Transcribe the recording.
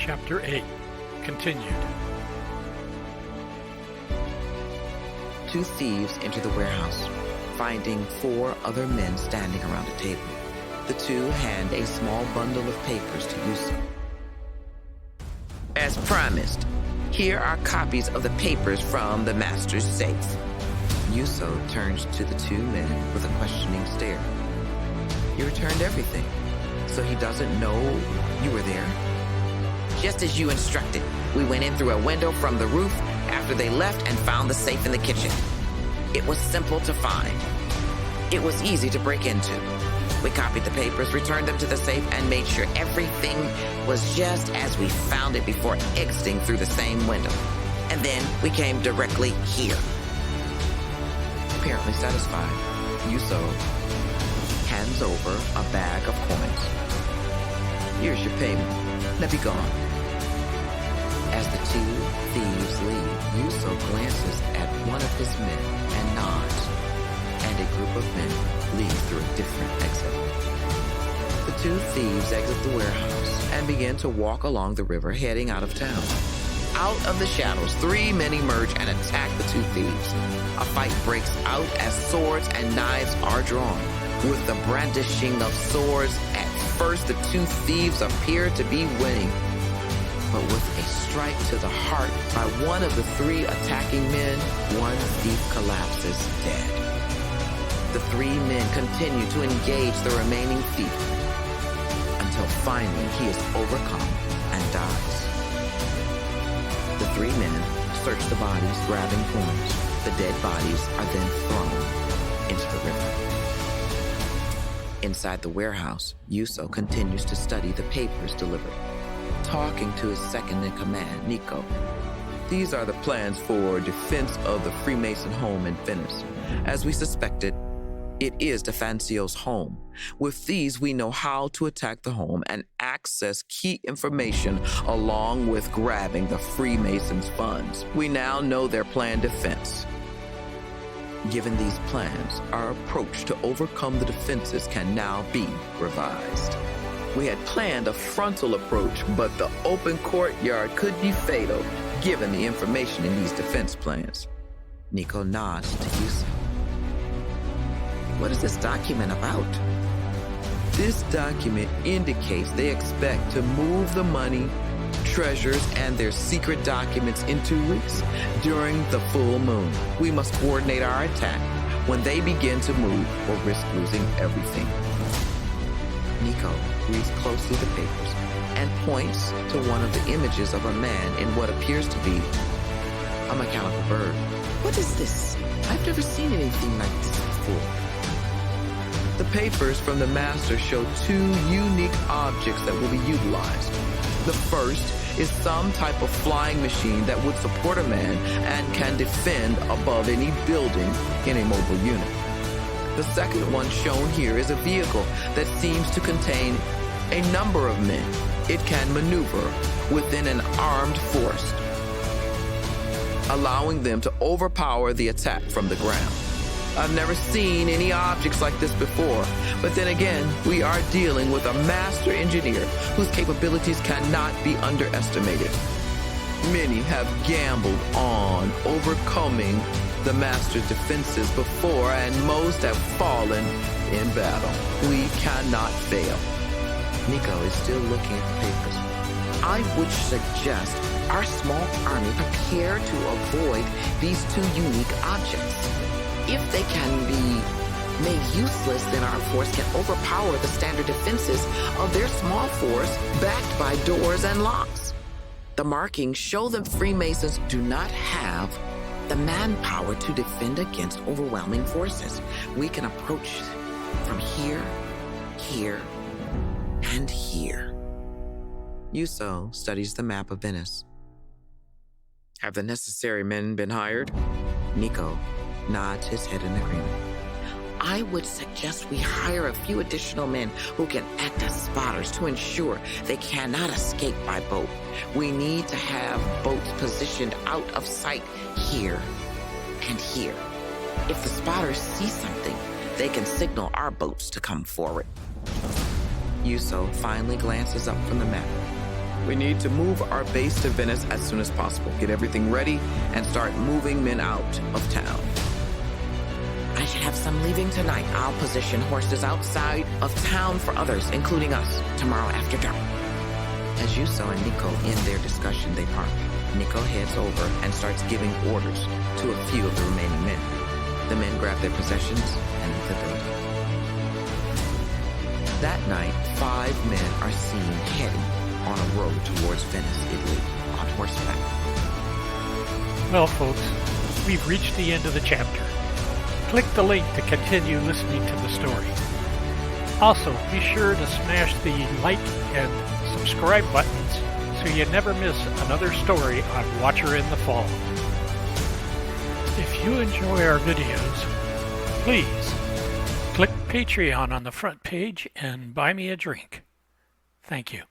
Chapter 8. Continued. Two thieves enter the warehouse, finding 4 other men standing around a table. The two hand a small bundle of papers to Yusuf. As promised, here are copies of the papers from the master's safe. Yusuf turns to the 2 men with a questioning stare. You returned everything, so he doesn't know you were there? Just as you instructed, we went in through a window from the roof after they left and found the safe in the kitchen. It was simple to find. It was easy to break into. We copied the papers, returned them to the safe, and made sure everything was just as we found it before exiting through the same window. And then we came directly here. Apparently satisfied, Yusuf hands over a bag of coins. Here's your payment. Now be gone. As the 2 thieves leave, Yusuf glances at one of his men and nods, and a group of men leave through a different exit. The 2 thieves exit the warehouse and begin to walk along the river, heading out of town. Out of the shadows, 3 men emerge and attack the 2 thieves. A fight breaks out as swords and knives are drawn. With the brandishing of swords, at first the 2 thieves appear to be winning. But with a strike to the heart by one of the 3 attacking men, one thief collapses dead. The 3 men continue to engage the remaining thief until finally he is overcome and dies. The 3 men search the bodies, grabbing coins. The dead bodies are then thrown into the river. Inside the warehouse, Yusuf continues to study the papers delivered, talking to his second-in-command, Nico. These are the plans for defense of the Freemason home in Venice. As we suspected, it is Defancio's home. With these, we know how to attack the home and access key information along with grabbing the Freemasons' funds. We now know their planned defense. Given these plans, our approach to overcome the defenses can now be revised. We had planned a frontal approach, but the open courtyard could be fatal given the information in these defense plans. Nico nods to Yusuf. What is this document about? This document indicates they expect to move the money, treasures, and their secret documents in 2 weeks during the full moon. We must coordinate our attack when they begin to move or risk losing everything. Nico reads closely the papers and points to one of the images of a man in what appears to be a mechanical bird. What is this? I've never seen anything like this before. The papers from the master show 2 unique objects that will be utilized. The first is some type of flying machine that would support a man and can defend above any building in a mobile unit. The second one shown here is a vehicle that seems to contain a number of men. It can maneuver within an armed force, allowing them to overpower the attack from the ground. I've never seen any objects like this before, but then again, we are dealing with a master engineer whose capabilities cannot be underestimated. Many have gambled on overcoming the master's defenses before, and most have fallen in battle. We cannot fail. Nico is still looking at the papers. I would suggest our small army prepare to avoid these 2 unique objects. If they can be made useless, then our force can overpower the standard defenses of their small force backed by doors and locks. The markings show the Freemasons do not have the manpower to defend against overwhelming forces. We can approach from here, here, and here. Yusuf studies the map of Venice. Have the necessary men been hired? Nico nods his head in agreement. I would suggest we hire a few additional men who can act as spotters to ensure they cannot escape by boat. We need to have boats positioned out of sight here and here. If the spotters see something, they can signal our boats to come forward. Yusuf finally glances up from the map. We need to move our base to Venice as soon as possible. Get everything ready and start moving men out of town. I should have some leaving tonight. I'll position horses outside of town for others, including us, tomorrow after dark. As Yuso and Nico end their discussion, they part. Nico heads over and starts giving orders to a few of the remaining men. The men grab their possessions and leave the building. That night, 5 men are seen heading on a road towards Venice, Italy, on horseback. Well, folks, we've reached the end of the chapter. Click the link to continue listening to the story. Also, be sure to smash the like and subscribe buttons so you never miss another story on Watcher in the Fall. If you enjoy our videos, please click Patreon on the front page and buy me a drink. Thank you.